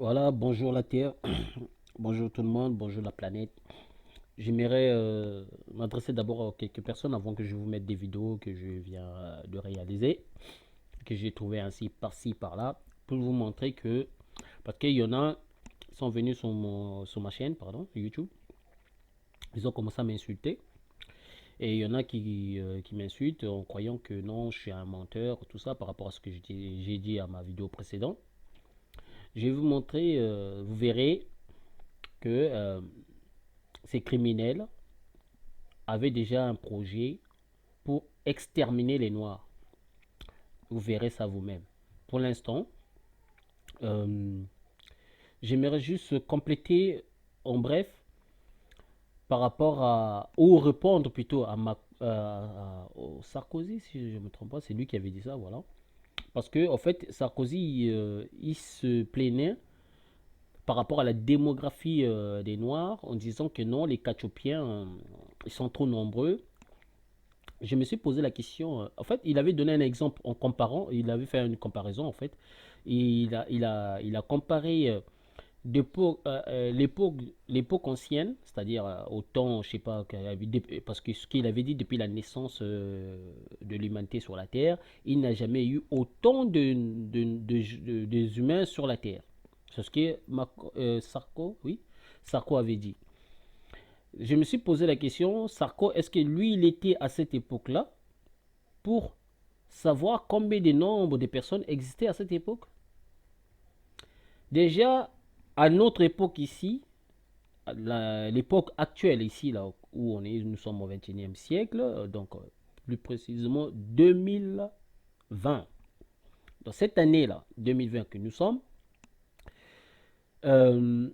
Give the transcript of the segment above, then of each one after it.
Voilà, bonjour la Terre, bonjour tout le monde, bonjour la planète. J'aimerais m'adresser d'abord à quelques personnes avant que je vous mette des vidéos que je viens de réaliser, que j'ai trouvé ainsi par-ci, par-là, pour vous montrer que, parce qu'il y en a qui sont venus sur ma chaîne, pardon, YouTube, ils ont commencé à m'insulter. Et il y en a qui m'insultent en croyant que non, je suis un menteur, tout ça, par rapport à ce que j'ai dit à ma vidéo précédente. Je vais vous montrer, vous verrez que ces criminels avaient déjà un projet pour exterminer les Noirs. Vous verrez ça vous-même. Pour l'instant, euh, j'aimerais juste compléter en bref par rapport à, ou répondre plutôt à au Sarkozy, si je ne me trompe pas, c'est lui qui avait dit ça, voilà. Parce que, en fait, Sarkozy, il se plaignait par rapport à la démographie des Noirs en disant que non, les Cachopiens, ils sont trop nombreux. Je me suis posé la question. En fait, il avait donné un exemple en comparant. Il avait fait une comparaison, en fait. Il a comparé l'époque ancienne, c'est-à-dire au temps, je sais pas, parce que ce qu'il avait dit depuis la naissance de l'humanité sur la Terre, il n'a jamais eu autant de humains sur la Terre. C'est ce que Sarko, oui, Sarko avait dit. Je me suis posé la question, Sarko, est-ce que lui, il était à cette époque-là pour savoir combien de nombre de personnes existaient à cette époque? Déjà, à notre époque ici, l'époque actuelle ici, là où on est, nous sommes au 21e siècle, donc plus précisément 2020. Dans cette année-là, 2020 que nous sommes, euh,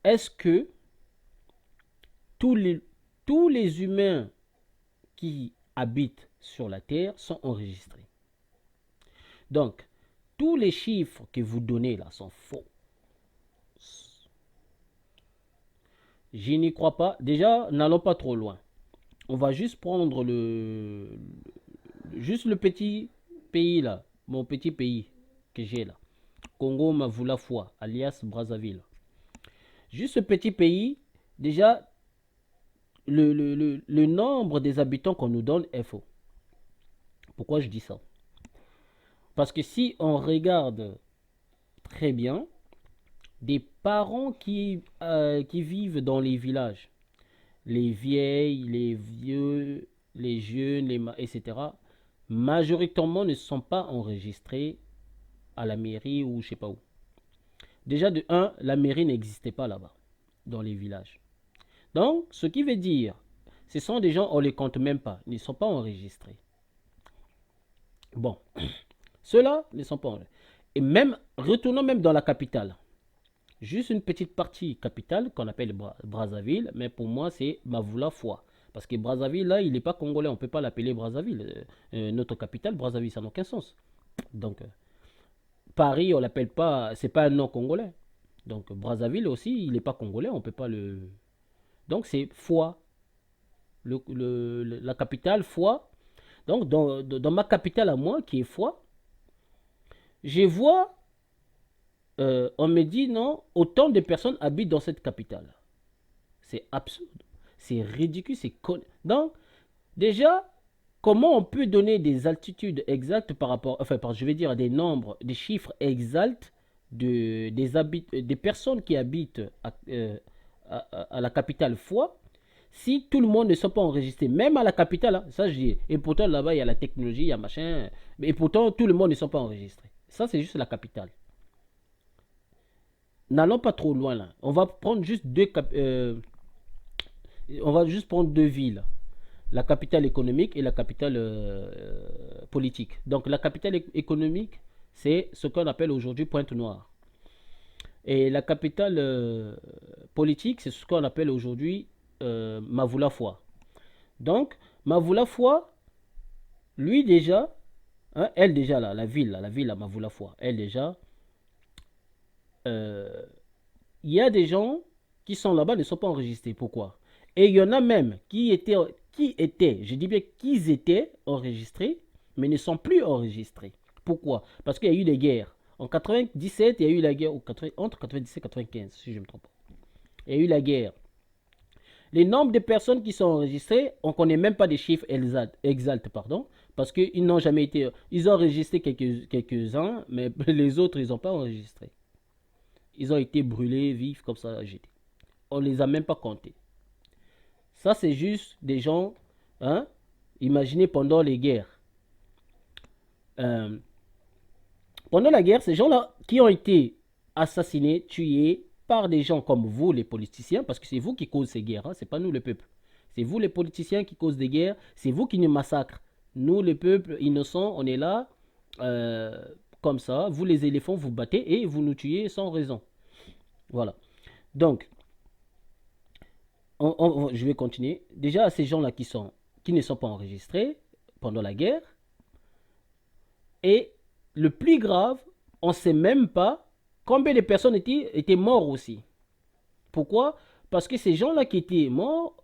est-ce que tous les, tous les humains qui habitent sur la Terre sont enregistrés? Donc, tous les chiffres que vous donnez là sont faux. Je n'y crois pas. Déjà, n'allons pas trop loin. On va juste prendre juste le petit pays là, mon petit pays que j'ai là. Congo Mavula Foi, alias Brazzaville. Juste ce petit pays, déjà, le nombre des habitants qu'on nous donne est faux. Pourquoi je dis ça? Parce que si on regarde très bien, des parents qui vivent dans les villages, les vieilles, les vieux, les jeunes, etc., majoritairement ne sont pas enregistrés à la mairie ou je sais pas où. Déjà de un, la mairie n'existait pas là-bas, dans les villages. Donc, ce qui veut dire, ce sont des gens, on les compte même pas, ils ne sont pas enregistrés. Bon, ceux-là ne sont pas enregistrés. Et même, retournons même dans la capitale. Juste une petite partie capitale qu'on appelle Brazzaville, mais pour moi c'est Mavula Foi. Parce que Brazzaville, là, il n'est pas congolais, on ne peut pas l'appeler Brazzaville. Notre capitale, Brazzaville, ça n'a aucun sens. Donc, Paris, on l'appelle pas, c'est pas un nom congolais. Donc, Brazzaville aussi, il n'est pas congolais, on peut pas le. Donc, c'est Foi, la capitale, Foi. Donc, dans ma capitale à moi, qui est Foi, je vois, on me dit non, autant de personnes habitent dans cette capitale. C'est absurde. C'est ridicule, c'est con. Donc, déjà, comment on peut donner des altitudes exactes par rapport, enfin, je vais dire des nombres, des chiffres exacts des personnes qui habitent à la capitale Foix, si tout le monde ne sont pas enregistrés, même à la capitale, hein, ça je dis, et pourtant là-bas il y a la technologie, il y a machin, et pourtant tout le monde ne sont pas enregistrés. Ça c'est juste la capitale. N'allons pas trop loin là. On va juste prendre deux villes, la capitale économique et la capitale politique. Donc la capitale économique, c'est ce qu'on appelle aujourd'hui Pointe-Noire. Et la capitale politique, c'est ce qu'on appelle aujourd'hui Mavoula-Foi. Donc Mavoula-Foi, lui déjà, hein, elle déjà, là, la ville à Mavoula-Foi, elle déjà, euh, il y a des gens qui sont là-bas ne sont pas enregistrés. Pourquoi? Et il y en a même je dis bien qu'ils étaient enregistrés, mais ne sont plus enregistrés. Pourquoi? Parce qu'il y a eu des guerres En 97, il y a eu la guerre, entre 97 et 95, si je ne me trompe pas. Il y a eu la guerre. Les nombres de personnes qui sont enregistrées, on ne connaît même pas des chiffres exacts, pardon, parce qu'ils n'ont jamais été. Ils ont enregistré quelques-uns, mais les autres, ils n'ont pas enregistré. Ils ont été brûlés, vifs, comme ça, jetés. On ne les a même pas comptés. Ça, c'est juste des gens, hein, imaginez pendant les guerres. Euh, Pendant la guerre, ces gens-là qui ont été assassinés, tués par des gens comme vous, les politiciens, parce que c'est vous qui causez ces guerres, hein, c'est pas nous le peuple. C'est vous les politiciens qui causent des guerres, c'est vous qui nous massacrez. Nous, le peuple innocent, on est là, euh, comme ça. Vous, les éléphants, vous battez et vous nous tuez sans raison. Voilà. Donc, je vais continuer. Déjà, ces gens-là qui ne sont pas enregistrés pendant la guerre, et le plus grave, on ne sait même pas combien de personnes étaient mortes aussi. Pourquoi? Parce que ces gens-là qui étaient morts,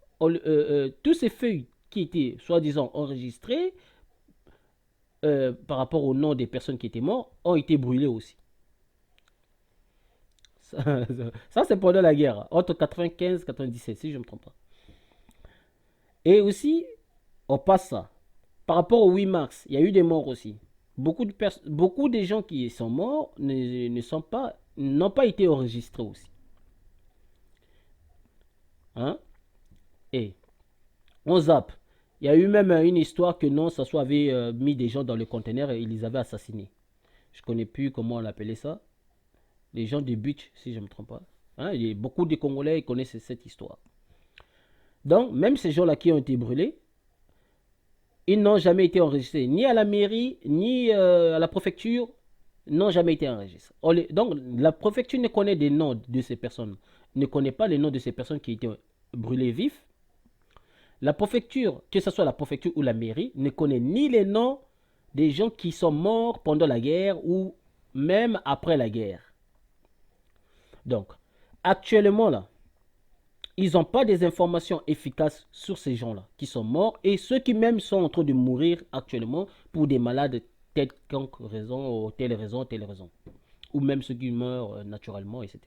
tous ces feuilles qui étaient soi-disant enregistrées par rapport au nom des personnes qui étaient mortes ont été brûlées aussi. Ça c'est pendant la guerre, entre 95 et 97, si je ne me trompe pas. Et aussi, on passe ça. Par rapport au 8 mars, il y a eu des morts aussi. Beaucoup de gens qui sont morts n'ont pas été enregistrés aussi. Hein? Et on zappe. Il y a eu même une histoire que non, ça soit avait mis des gens dans le conteneur et ils les avaient assassinés. Je ne connais plus comment on appelait ça. Les gens du Beach, si je ne me trompe pas. Hein? Il y a beaucoup de Congolais qui connaissent cette histoire. Donc, même ces gens-là qui ont été brûlés, ils n'ont jamais été enregistrés, ni à la mairie, ni à la préfecture, n'ont jamais été enregistrés. Donc, la préfecture ne connaît des noms de ces personnes, ne connaît pas les noms de ces personnes qui étaient brûlées vifs. La préfecture, que ce soit la préfecture ou la mairie, ne connaît ni les noms des gens qui sont morts pendant la guerre ou même après la guerre. Donc, actuellement, là, ils n'ont pas des informations efficaces sur ces gens-là qui sont morts et ceux qui même sont en train de mourir actuellement pour des malades telle raison, ou telle raison, telle raison. Ou même ceux qui meurent naturellement, etc.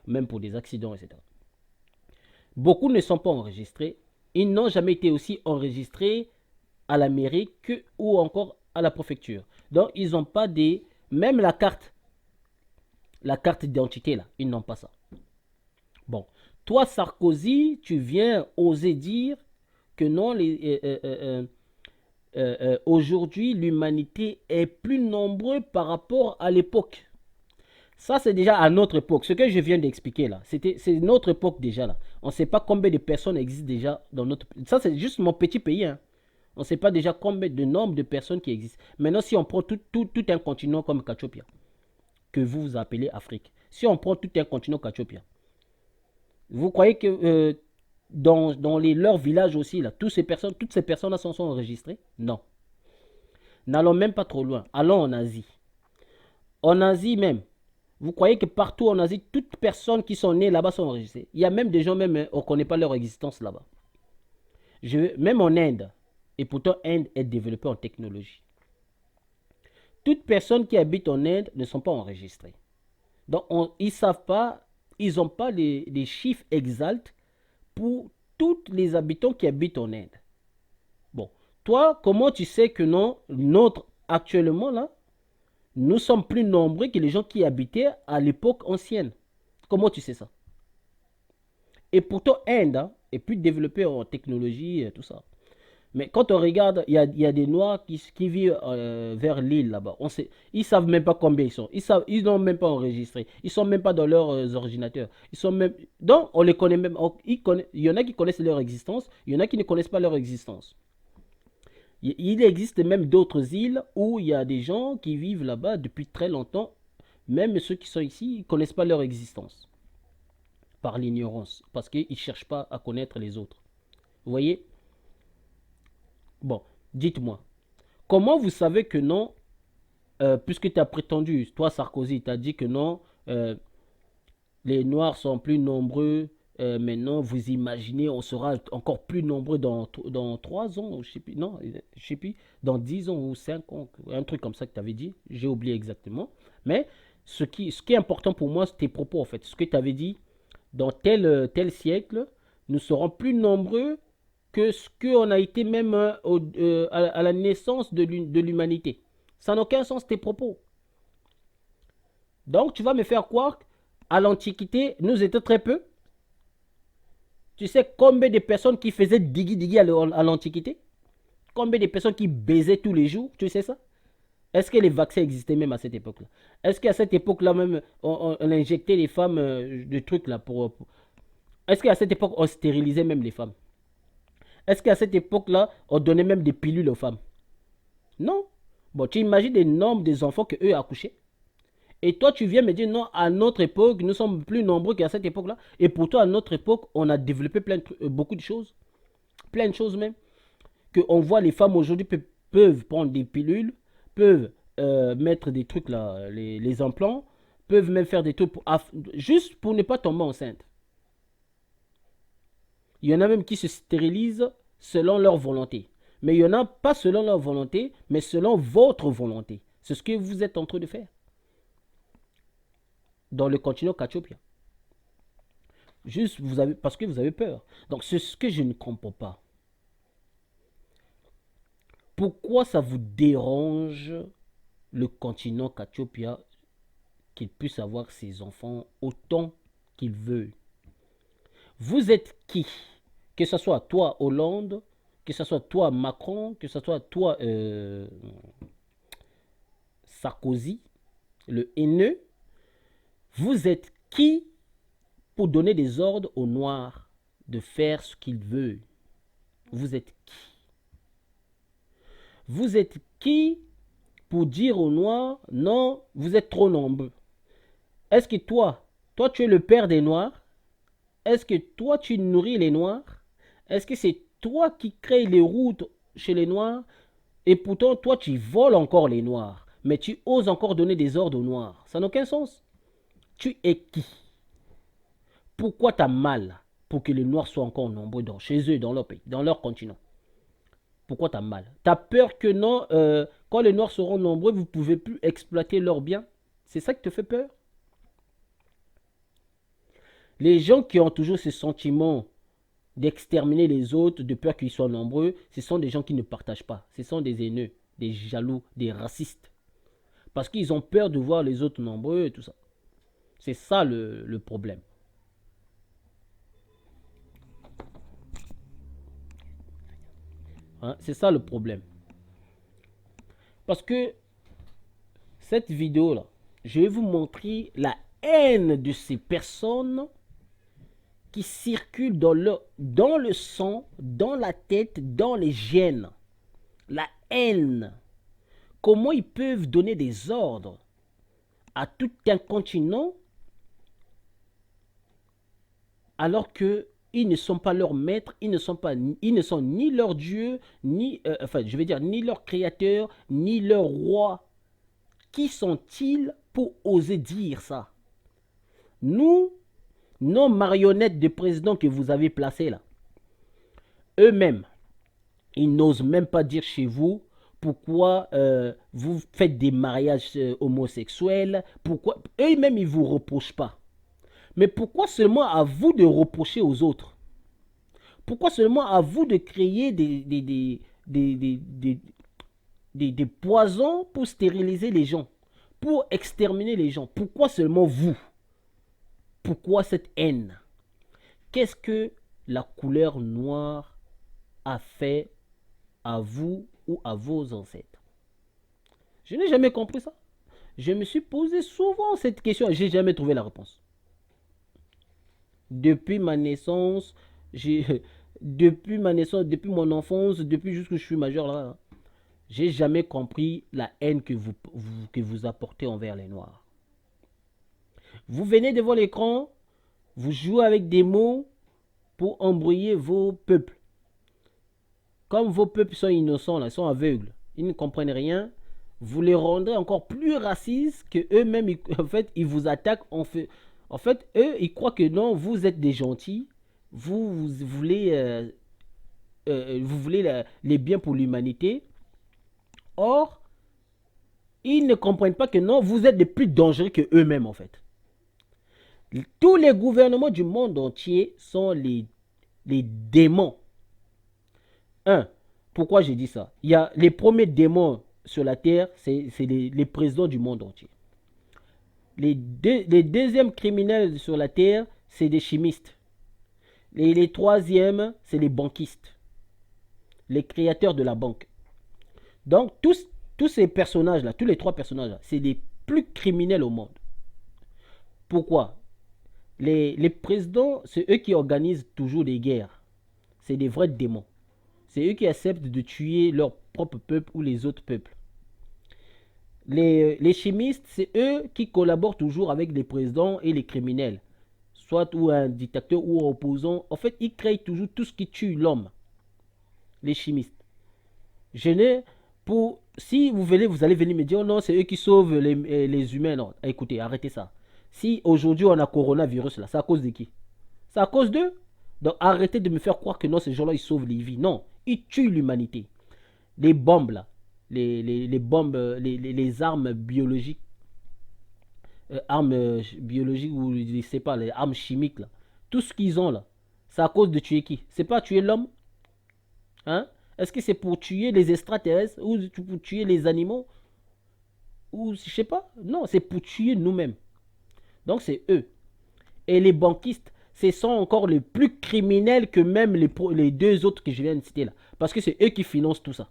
Même pour des accidents, etc. Beaucoup ne sont pas enregistrés. Ils n'ont jamais été aussi enregistrés à la mairie ou encore à la préfecture. Donc, ils n'ont pas des... Même la carte d'identité, là, ils n'ont pas ça. Bon, toi, Sarkozy, tu viens oser dire que non, aujourd'hui, l'humanité est plus nombreuse par rapport à l'époque. Ça, c'est déjà à notre époque. Ce que je viens d'expliquer là, c'est notre époque déjà là. On ne sait pas combien de personnes existent déjà dans notre... Ça, c'est juste mon petit pays. Hein. On ne sait pas déjà combien de nombre de personnes qui existent. Maintenant, si on prend tout un continent comme Kachopia, que vous appelez Afrique, si on prend tout un continent Kachopia, vous croyez que dans leurs villages aussi, là, toutes ces personnes-là sont enregistrées? Non. N'allons même pas trop loin. Allons en Asie. En Asie même, vous croyez que partout en Asie, toutes personnes qui sont nées là-bas sont enregistrées? Il y a même des gens, même, on ne connaît pas leur existence là-bas. Même en Inde, et pourtant Inde est développée en technologie. Toutes personnes qui habitent en Inde ne sont pas enregistrées. Donc, ils ne savent pas, ils n'ont pas les chiffres exacts pour tous les habitants qui habitent en Inde. Bon, toi, comment tu sais que non, actuellement là, nous sommes plus nombreux que les gens qui habitaient à l'époque ancienne? Comment tu sais ça? Et pourtant, Inde hein, est plus développée en technologie et tout ça. Mais quand on regarde, il y a des Noirs qui vivent vers l'île là-bas. Ils ne savent même pas combien ils sont. Ils n'ont même pas enregistré. Ils ne sont même pas dans leurs ordinateurs. Donc, on les connaît même. Il y en a qui connaissent leur existence. Il y en a qui ne connaissent pas leur existence. Il existe même d'autres îles où il y a des gens qui vivent là-bas depuis très longtemps. Même ceux qui sont ici, ils ne connaissent pas leur existence. Par l'ignorance. Parce qu'ils ne cherchent pas à connaître les autres. Vous voyez? Bon, dites-moi, comment vous savez que non, puisque tu as prétendu, toi Sarkozy, tu as dit que non, les Noirs sont plus nombreux, maintenant vous imaginez, on sera encore plus nombreux dans 3 ans, je sais plus, non, je sais plus, dans 10 ans ou 5 ans, un truc comme ça que tu avais dit, j'ai oublié exactement. Mais Ce qui est important pour moi, c'est tes propos, en fait. Ce que tu avais dit, dans tel siècle, nous serons plus nombreux que ce qu'on a été même à la naissance de l'humanité. Ça n'a aucun sens, tes propos. Donc, tu vas me faire croire qu'à l'Antiquité, nous étions très peu. Tu sais combien de personnes qui faisaient diggy-diggy à l'Antiquité? Combien de personnes qui baisaient tous les jours? Tu sais ça? Est-ce que les vaccins existaient même à cette époque-là? Est-ce qu'à cette époque-là même, on injectait les femmes de trucs là pour... Est-ce qu'à cette époque, on stérilisait même les femmes? Est-ce qu'à cette époque-là, on donnait même des pilules aux femmes? Non. Bon, tu imagines le nombre des enfants qu'eux accouchaient. Et toi, tu viens me dire, non, à notre époque, nous sommes plus nombreux qu'à cette époque-là. Et pourtant, à notre époque, on a développé beaucoup de choses. Plein de choses même. Qu'on voit les femmes aujourd'hui peuvent prendre des pilules, peuvent mettre des trucs là, les implants, peuvent même faire des trucs juste pour ne pas tomber enceinte. Il y en a même qui se stérilisent selon leur volonté. Mais il n'y en a pas selon leur volonté, mais selon votre volonté. C'est ce que vous êtes en train de faire dans le continent Kachopia. Juste parce que vous avez peur. Donc c'est ce que je ne comprends pas. Pourquoi ça vous dérange le continent Kachopia qu'il puisse avoir ses enfants autant qu'il veut? Vous êtes qui? Que ce soit toi Hollande, que ce soit toi Macron, que ce soit toi Sarkozy, le haineux, vous êtes qui pour donner des ordres aux Noirs de faire ce qu'ils veulent? Vous êtes qui? Vous êtes qui pour dire aux Noirs, non, vous êtes trop nombreux? Est-ce que toi tu es le père des Noirs? Est-ce que toi tu nourris les Noirs? Est-ce que c'est toi qui crées les routes chez les Noirs? Et pourtant, toi tu voles encore les Noirs. Mais tu oses encore donner des ordres aux Noirs. Ça n'a aucun sens. Tu es qui? Pourquoi tu as mal pour que les Noirs soient encore nombreux chez eux, dans leur pays, dans leur continent? Pourquoi tu as mal? Tu as peur que non, quand les Noirs seront nombreux, vous ne pouvez plus exploiter leurs biens? C'est ça qui te fait peur? Les gens qui ont toujours ce sentiment d'exterminer les autres, de peur qu'ils soient nombreux, ce sont des gens qui ne partagent pas. Ce sont des haineux, des jaloux, des racistes. Parce qu'ils ont peur de voir les autres nombreux et tout ça. C'est ça le problème. Hein? C'est ça le problème. Parce que cette vidéo-là, je vais vous montrer la haine de ces personnes qui circulent dans le sang, dans la tête, dans les gènes. La haine. Comment ils peuvent donner des ordres à tout un continent alors que ils ne sont pas leurs maîtres, ils ne sont ni leur Dieu, ni, je vais dire, ni leur créateur, ni leur roi. Qui sont-ils pour oser dire ça? Nous, nos marionnettes de présidents que vous avez placés là, eux-mêmes, ils n'osent même pas dire chez vous pourquoi vous faites des mariages homosexuels, pourquoi eux-mêmes ils vous reprochent pas. Mais pourquoi seulement à vous de reprocher aux autres? Pourquoi seulement à vous de créer des poisons pour stériliser les gens, pour exterminer les gens? Pourquoi seulement vous? Pourquoi cette haine? Qu'est-ce que la couleur noire a fait à vous ou à vos ancêtres? Je n'ai jamais compris ça. Je me suis posé souvent cette question et je n'ai jamais trouvé la réponse. Depuis ma naissance, depuis mon enfance, depuis jusque je suis majeur là, j'ai jamais compris la haine que vous apportez envers les Noirs. Vous venez devant l'écran, vous jouez avec des mots pour embrouiller vos peuples. Comme vos peuples sont innocents, là, ils sont aveugles, ils ne comprennent rien, vous les rendrez encore plus racistes que eux-mêmes. En fait, ils vous attaquent. En fait, eux, ils croient que non, vous êtes des gentils, vous voulez, les biens pour l'humanité. Or, Ils ne comprennent pas que non, vous êtes de plus dangereux que eux-mêmes en fait. Tous les gouvernements du monde entier sont les démons. Un, pourquoi j'ai dit ça? Il y a les premiers démons sur la terre, c'est les présidents du monde entier. Les deuxièmes criminels sur la terre, c'est des chimistes. Les troisièmes, c'est les banquistes, les créateurs de la banque. Donc, tous ces personnages-là, tous les trois personnages-là, c'est les plus criminels au monde. Pourquoi? Les présidents, c'est eux qui organisent toujours des guerres. C'est des vrais démons. C'est eux qui acceptent de tuer leur propre peuple ou les autres peuples. Les chimistes, c'est eux qui collaborent toujours avec les présidents et les criminels. Soit ou un dictateur ou un opposant. En fait, ils créent toujours tout ce qui tue l'homme. Les chimistes. Je n'ai pour... Si vous venez, vous allez venir me dire, oh non, c'est eux qui sauvent les humains. Non, écoutez, arrêtez ça. Si aujourd'hui on a coronavirus là, c'est à cause de qui? C'est à cause d'eux. Donc arrêtez de me faire croire que non, ces gens-là, ils sauvent les vies. Non, ils tuent l'humanité. Les bombes là, les bombes, les armes biologiques, biologiques ou je sais pas, les armes chimiques là, tout ce qu'ils ont là, c'est à cause de tuer qui? C'est pas tuer l'homme? Hein? Est-ce que c'est pour tuer les extraterrestres ou pour tuer les animaux? Ou je sais pas. Non, c'est pour tuer nous-mêmes. Donc c'est eux. Et les banquistes, ce sont encore les plus criminels que même les deux autres que je viens de citer là. Parce que c'est eux qui financent tout ça.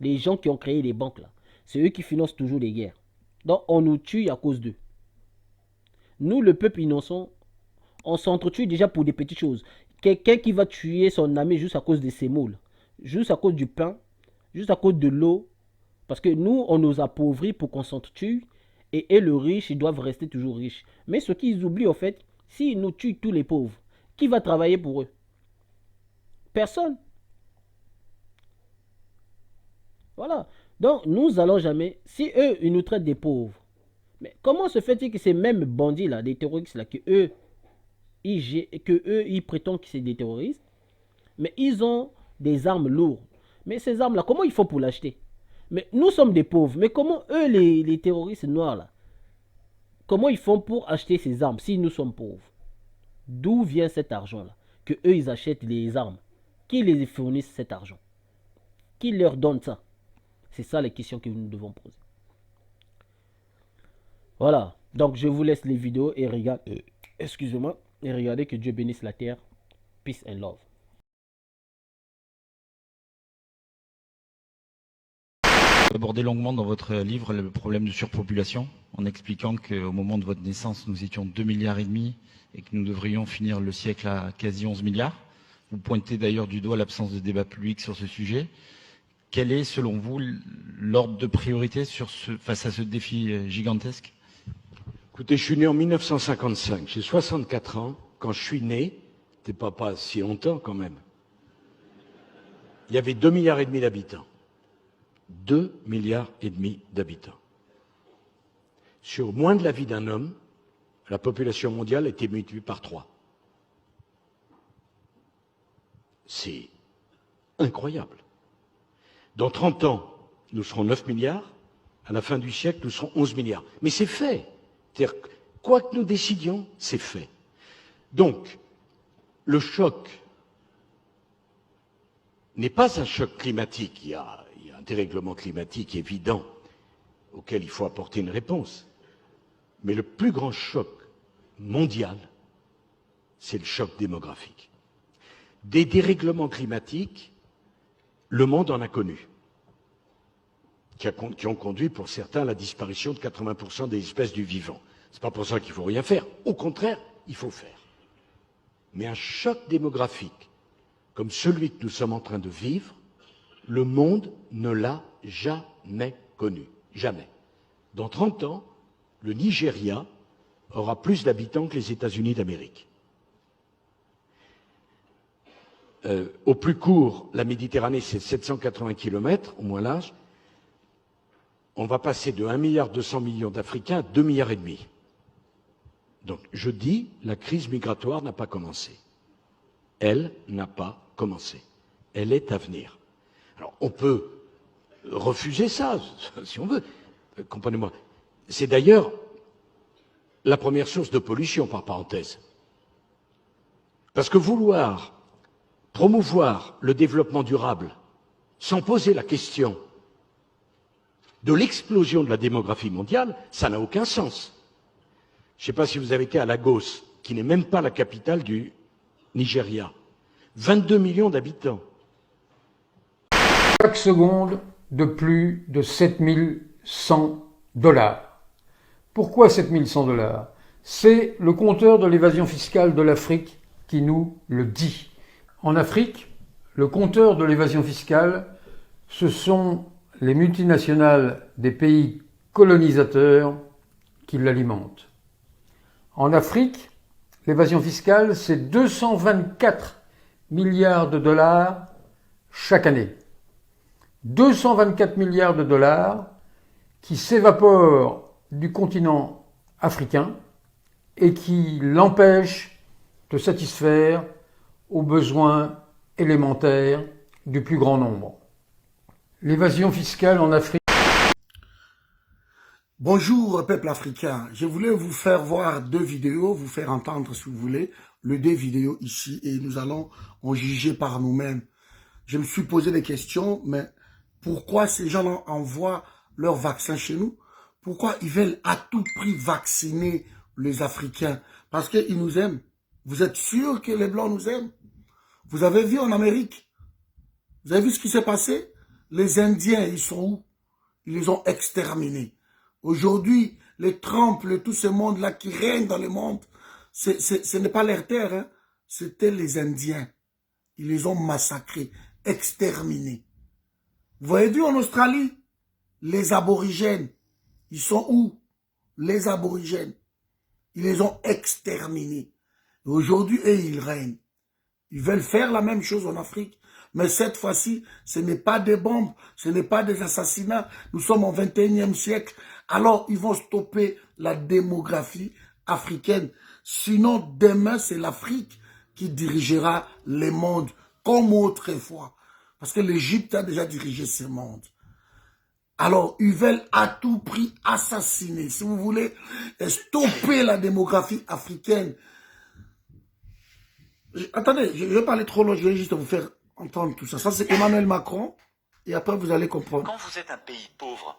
Les gens qui ont créé les banques là. C'est eux qui financent toujours les guerres. Donc on nous tue à cause d'eux. Nous, le peuple innocent, on s'entretue déjà pour des petites choses. Quelqu'un qui va tuer son ami juste à cause de ses moules, juste à cause du pain, juste à cause de l'eau. Parce que nous, on nous appauvrit pour qu'on s'entretue. Et le riche, ils doivent rester toujours riches. Mais ce qu'ils oublient, en fait, s'ils nous tuent tous les pauvres, qui va travailler pour eux? Personne. Voilà. Donc, nous allons jamais. Si eux, ils nous traitent des pauvres, mais comment se fait-il que ces mêmes bandits-là, des terroristes-là, ils prétendent que c'est des terroristes, mais ils ont des armes lourdes. Mais ces armes-là, comment ils font pour l'acheter? Mais nous sommes des pauvres. Mais comment eux, les terroristes noirs, là, comment ils font pour acheter ces armes si nous sommes pauvres? D'où vient cet argent-là? Que eux, ils achètent les armes. Qui les fournissent cet argent? Qui leur donne ça? C'est ça les questions que nous devons poser. Voilà. Donc, je vous laisse les vidéos et regardez. Excusez-moi. Et regardez, que Dieu bénisse la terre. Peace and love. Vous abordez longuement dans votre livre le problème de surpopulation, en expliquant qu'au moment de votre naissance, nous étions 2,5 milliards et que nous devrions finir le siècle à quasi 11 milliards. Vous pointez d'ailleurs du doigt l'absence de débat public sur ce sujet. Quel est, selon vous, l'ordre de priorité face à ce défi gigantesque? Écoutez, je suis né en 1955, j'ai 64 ans. Quand je suis né, c'était pas si longtemps quand même, il y avait 2,5 milliards d'habitants. 2,5 milliards d'habitants. Sur moins de la vie d'un homme, la population mondiale a été multipliée par 3. C'est incroyable. Dans 30 ans, nous serons 9 milliards. À la fin du siècle, nous serons 11 milliards. Mais c'est fait. C'est-à-dire, quoi que nous décidions, c'est fait. Donc, le choc n'est pas un choc climatique. Il y a un dérèglement climatique évident auquel il faut apporter une réponse. Mais le plus grand choc mondial, c'est le choc démographique. Des dérèglements climatiques, le monde en a connu, qui ont conduit pour certains à la disparition de 80% des espèces du vivant. C'est pas pour ça qu'il faut rien faire. Au contraire, il faut faire. Mais un choc démographique, comme celui que nous sommes en train de vivre, le monde ne l'a jamais connu. Jamais. Dans 30 ans, le Nigeria aura plus d'habitants que les États-Unis d'Amérique. Au plus court, la Méditerranée, c'est 780 km, au moins large. On va passer de 1,2 milliard d'Africains à 2,5 milliards. Donc, je dis, la crise migratoire n'a pas commencé. Elle n'a pas commencé. Elle est à venir. Alors, on peut refuser ça, si on veut, comprenez-moi. C'est d'ailleurs la première source de pollution, par parenthèse. Parce que vouloir promouvoir le développement durable sans poser la question de l'explosion de la démographie mondiale, ça n'a aucun sens. Je ne sais pas si vous avez été à Lagos, qui n'est même pas la capitale du Nigeria. 22 millions d'habitants. Chaque seconde de plus de 7100 dollars. Pourquoi 7100 dollars? C'est le compteur de l'évasion fiscale de l'Afrique qui nous le dit. En Afrique, le compteur de l'évasion fiscale, ce sont les multinationales des pays colonisateurs qui l'alimentent. En Afrique, l'évasion fiscale, c'est 224 milliards de dollars chaque année. 224 milliards de dollars qui s'évaporent du continent africain et qui l'empêchent de satisfaire aux besoins élémentaires du plus grand nombre. L'évasion fiscale en Afrique. Bonjour peuple africain, je voulais vous faire voir deux vidéos, vous faire entendre si vous voulez, les deux vidéos ici et nous allons en juger par nous-mêmes. Je me suis posé des questions, mais pourquoi ces gens-là envoient leurs vaccins chez nous? Pourquoi ils veulent à tout prix vacciner les Africains? Parce qu'ils nous aiment. Vous êtes sûr que les Blancs nous aiment? Vous avez vu en Amérique? Vous avez vu ce qui s'est passé? Les Indiens, ils sont où? Ils les ont exterminés. Aujourd'hui, les Trump, tout ce monde-là qui règne dans le monde, ce n'est pas leur terre, hein? C'était les Indiens. Ils les ont massacrés, exterminés. Vous voyez vu en Australie, les aborigènes, ils sont où? Les aborigènes. Ils les ont exterminés. Et aujourd'hui, eux, ils règnent. Ils veulent faire la même chose en Afrique. Mais cette fois-ci, ce n'est pas des bombes, ce n'est pas des assassinats. Nous sommes au XXIe siècle. Alors, ils vont stopper la démographie africaine. Sinon, demain, c'est l'Afrique qui dirigera les mondes comme autrefois. Parce que l'Égypte a déjà dirigé ce monde. Alors, ils veulent à tout prix assassiner, si vous voulez, stopper la démographie africaine. Attendez, je vais parler trop long, je vais juste vous faire entendre tout ça. Ça, c'est Emmanuel Macron, et après, vous allez comprendre. Quand vous êtes un pays pauvre,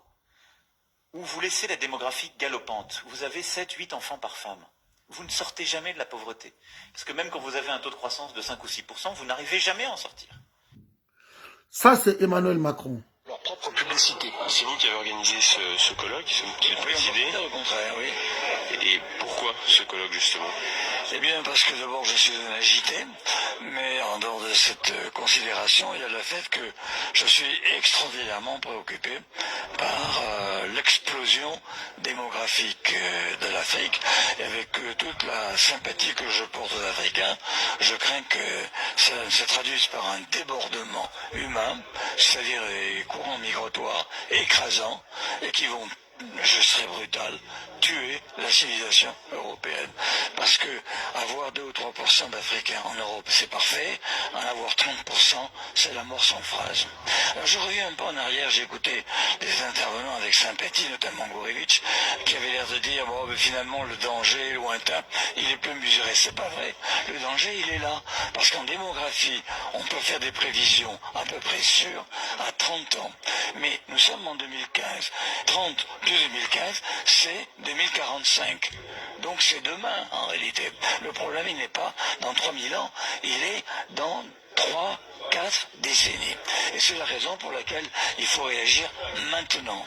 où vous laissez la démographie galopante, vous avez 7, 8 enfants par femme, vous ne sortez jamais de la pauvreté. Parce que même quand vous avez un taux de croissance de 5 ou 6%, vous n'arrivez jamais à en sortir. Ça, c'est Emmanuel Macron. Leur propre publicité. C'est vous qui avez organisé ce colloque, c'est vous qui le présidez. Au contraire, oui. Et pourquoi ce colloque, justement? Eh bien, parce que d'abord, je suis un agité, mais en dehors de cette considération, il y a le fait que je suis extraordinairement préoccupé par l'explosion démographique de l'Afrique. Et avec toute la sympathie que je porte aux Africains, je crains que ça se traduise par un débordement humain, c'est-à-dire des courants migratoires écrasants et qui vont, je serai brutal, tuer la civilisation européenne. Parce que avoir 2 ou 3% d'Africains en Europe, c'est parfait. En avoir 30%, c'est la mort sans phrase. Alors je reviens un peu en arrière, j'ai écouté des intervenants avec sympathie, notamment Gourevitch, qui avait l'air de dire, bon, mais finalement, le danger est lointain, il est peu mesuré. C'est pas vrai. Le danger, il est là. Parce qu'en démographie, on peut faire des prévisions à peu près sûres à 30 ans. Mais nous sommes en 2015. 30 plus 2015, c'est 2045. Donc c'est demain, en réalité. Le problème, il n'est pas dans 3000 ans, il est dans 3, 4 décennies. Et c'est la raison pour laquelle il faut réagir maintenant.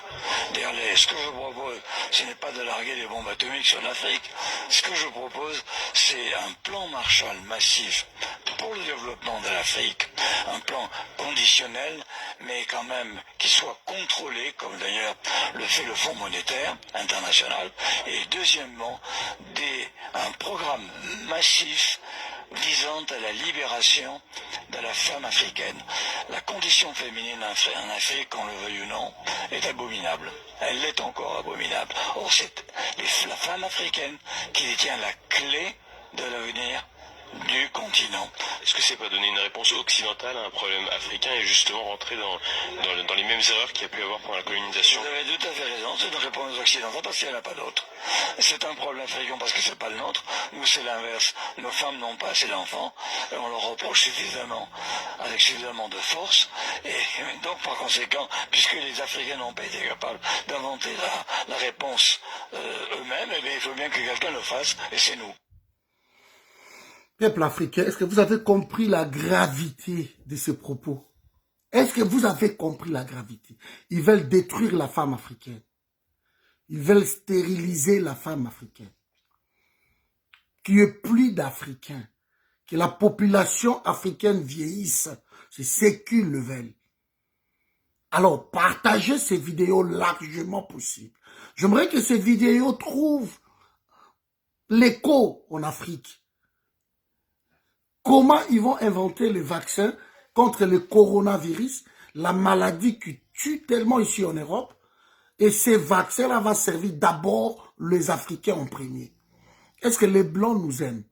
D'ailleurs, ce que je propose, ce n'est pas de larguer des bombes atomiques sur l'Afrique. Ce que je propose, c'est un plan Marshall massif pour le développement de l'Afrique. Un plan conditionnel, mais quand même qui soit contrôlé, comme d'ailleurs le fait le Fonds monétaire international. Et deuxièmement, un programme massif visant à la libération de la femme africaine. La condition féminine en Afrique, qu'on le veuille ou non, est abominable. Elle l'est encore abominable. Or, c'est la femme africaine qui détient la clé de l'avenir du continent. Est-ce que c'est pas donner une réponse occidentale à un problème africain et justement rentrer dans les mêmes erreurs qu'il y a pu avoir pendant la colonisation? Vous avez tout à fait raison, c'est une réponse occidentale parce qu'il n'y en a pas d'autre. C'est un problème africain parce que c'est pas le nôtre. Nous, c'est l'inverse. Nos femmes n'ont pas assez d'enfants et on leur reproche suffisamment, avec suffisamment de force. Et donc, par conséquent, puisque les Africains n'ont pas été capables d'inventer la réponse eux-mêmes, eh bien, il faut bien que quelqu'un le fasse et c'est nous. Peuple africain, est-ce que vous avez compris la gravité de ces propos? Est-ce que vous avez compris la gravité? Ils veulent détruire la femme africaine. Ils veulent stériliser la femme africaine. Qu'il n'y ait plus d'Africains. Que la population africaine vieillisse. C'est ce qu'ils le veulent. Alors, partagez ces vidéos largement possible. J'aimerais que ces vidéos trouvent l'écho en Afrique. Comment ils vont inventer le vaccin contre le coronavirus, la maladie qui tue tellement ici en Europe, et ces vaccins-là vont servir d'abord les Africains en premier. Est-ce que les Blancs nous aiment?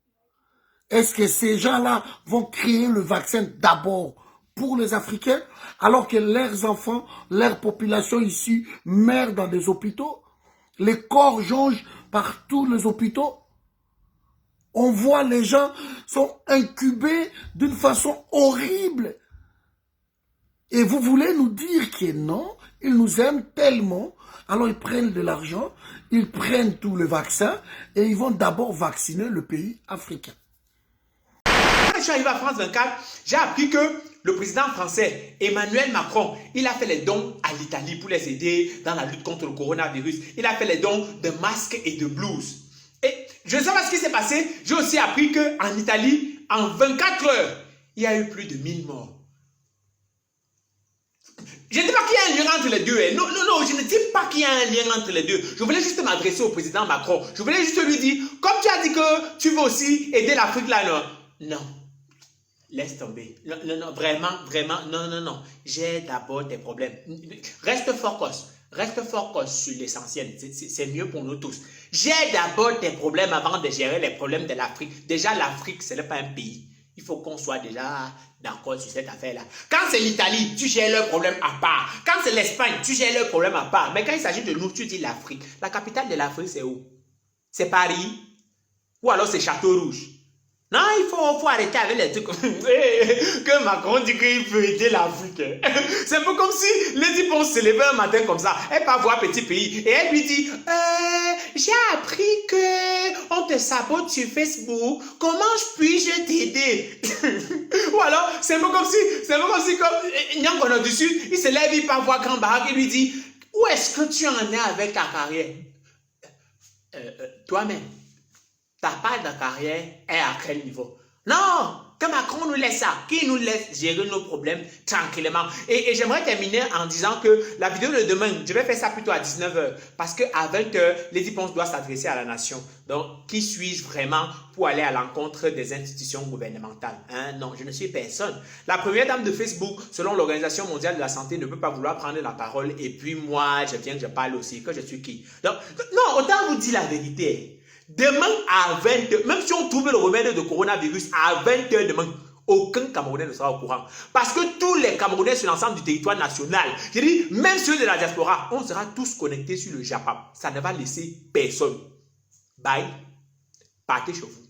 Est-ce que ces gens-là vont créer le vaccin d'abord pour les Africains, alors que leurs enfants, leur population ici meurent dans des hôpitaux? Les corps jonchent par tous les hôpitaux. On voit les gens sont incubés d'une façon horrible. Et vous voulez nous dire que non, ils nous aiment tellement, alors ils prennent de l'argent, ils prennent tout le vaccin et ils vont d'abord vacciner le pays africain. Quand je suis arrivé à France 24, j'ai appris que le président français Emmanuel Macron, il a fait les dons à l'Italie pour les aider dans la lutte contre le coronavirus. Il a fait les dons de masques et de blouses. Et je ne sais pas ce qui s'est passé, j'ai aussi appris qu'en Italie, en 24 heures, il y a eu plus de 1000 morts. Je ne dis pas qu'il y a un lien entre les deux. Non, je ne dis pas qu'il y a un lien entre les deux. Je voulais juste m'adresser au président Macron. Je voulais juste lui dire, comme tu as dit que tu veux aussi aider l'Afrique là, non. Laisse tomber. Non, vraiment, non. J'ai d'abord des problèmes. Reste focus sur l'essentiel. C'est mieux pour nous tous. J'ai d'abord des problèmes avant de gérer les problèmes de l'Afrique. Déjà, l'Afrique, ce n'est pas un pays. Il faut qu'on soit déjà d'accord sur cette affaire-là. Quand c'est l'Italie, tu gères leurs problèmes à part. Quand c'est l'Espagne, tu gères leurs problèmes à part. Mais quand il s'agit de nous, tu dis l'Afrique. La capitale de l'Afrique, c'est où? C'est Paris? Ou alors c'est Château-Rouge? Non, il faut arrêter avec les trucs que Macron dit qu'il peut aider l'Afrique. C'est un peu comme si Lady Ponce se levait un matin comme ça. Elle part voir petit pays et elle lui dit j'ai appris que on te sabote sur Facebook. Comment puis-je t'aider? Ou alors, c'est un peu comme si comme Nyangono dessus, il se lève, il part voir Grand Barak et lui dit où est-ce que tu en es avec ta carrière? Toi-même. Ta part de carrière est à quel niveau? Non, que Macron nous laisse ça, qu'il nous laisse gérer nos problèmes tranquillement. Et j'aimerais terminer en disant que la vidéo de demain, je vais faire ça plutôt à 19h, parce qu'à 20h, Lady Ponce doit s'adresser à la nation. Donc, qui suis-je vraiment pour aller à l'encontre des institutions gouvernementales? Non, je ne suis personne. La première dame de Facebook, selon l'Organisation mondiale de la santé, ne peut pas vouloir prendre la parole, et puis moi, je parle aussi, que je suis qui? Donc, non, autant vous dire la vérité. Demain à 20h, même si on trouve le remède de coronavirus à 20h demain, aucun Camerounais ne sera au courant. Parce que tous les Camerounais sur l'ensemble du territoire national, je dis, même ceux de la diaspora, on sera tous connectés sur le Japon. Ça ne va laisser personne. Bye. Partez chez vous.